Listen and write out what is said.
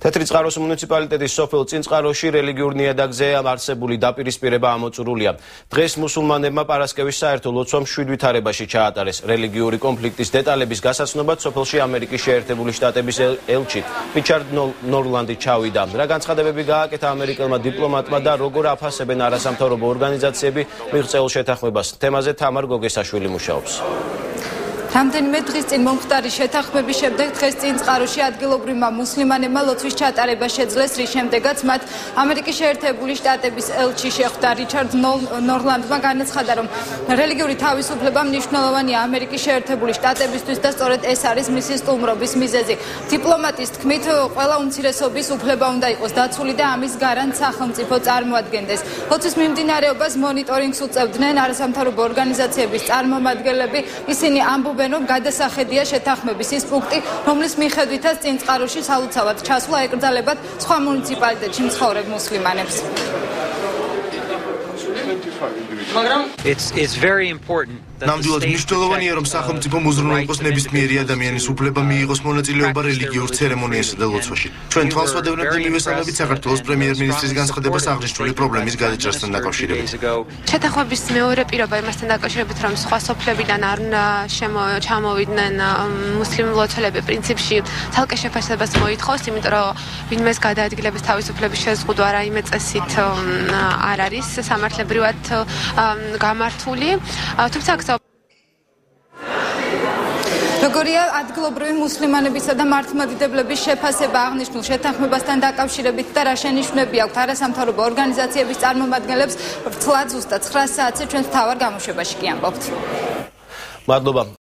თეთრი წყაროს მუნიციპალიტეტის სოფელ წინწყაროში რელიგიურ ნიადაგზე არსებული დაპირისპირება ამოწურულია. დღეს მუსულმანებმა პარასკევის საერთო ლოცვამ 7 ვითარებაში ჩაატარეს. რელიგიური კონფლიქტის დეტალების გასაცნობად სოფელში ამერიკის შეერთებული შტატების ელჩი რიჩარდ ნორლანდი ჩავიდა. რა განცხადებები გააკეთა ამერიკელმა დიპლომატმა და როგორ აფასებენ არასამთავრობო ორგანიზაციები მიღწეულ შეთანხმებას. თემაზე თამარ გოგესაშვილი მუშაობს. რამდენიმე დღის წინ მომხდარი შეთანხმების შემდეგ დღეს წინწყაროში ადგილობრივმა მუსლიმანებმა ლოცვის ჩატარება შეძლეს, რის შემდეგაც მათ ამერიკის შეერთებული შტატების ელჩი შეხვდა. რიჩარდ ნორლანდმა განაცხადა, რომ რელიგიური თავისუფლება მნიშვნელოვანია ამერიკის შეერთებული შტატებისთვის და სწორედ ეს არის მისი სტუმრობის მიზეზი. დიპლომატის თქმით, ყველა უმცირესობის უფლება უნდა იყოს დაცული და ამის გარანტს სახელმწიფო წარმოადგენდეს. ლოცვის მიმდინარეობას მონიტორინგს უწევდნენ არასამთავრობო ორგანიზაციების წარმომადგენლები. ისინი ამბობენ, რომ გადასახედია შეთანხმების ის პუნქტი, რომლის მიხედვითაც წინწყაროში სალოცავად ჩასვლა ეკრძალებათ სხვა მუნიციპალიტეტში მცხოვრებ მუსლიმანებს. ნამდვილად მნიშვნელოვანია, რომ სახელმწიფო მოზრუნო იყოს ნებისმიერი ადამიანის უფლება მიიღოს მონაწილეობა რელიგიურ ცერემონიასა და ლოცვაში. ჩვენ თვალსვადევნებთ და მივესალმებით საქართველოს პრემიერ-მინისტრის განცხადებას აღნიშნული პრობლემის გადაჭრასთან დაკავშირებით. შეთანხმების მეორე პირობა იმასთან დაკავშირებით, რომ სხვა სოფლებიდან არ ჩამოვიდნენ მუსლიმ ლოცველები პრინციპში ცალკე შეფასებას მოითხოვს, იმიტომ რომ ვინმეს გადაადგილების თავისუფლების შეზღუდვა რაიმე წესით არ არის სამართლებრივად გამართული. თუმცა როგორია ადგილობრივი მუსლიმანებისა და მართლმადიდებლების შეფასება აღნიშნულ შეთანხმებასთან დაკავშირებით და რა შენიშვნები აქვთ არასამთავრობო ორგანიზაციების წარმომადგენლებს, ვრცლად ზუსტად 9 საათზე ჩვენს მთავარ გამოშვებაში კი ამბობთ. მადლობა.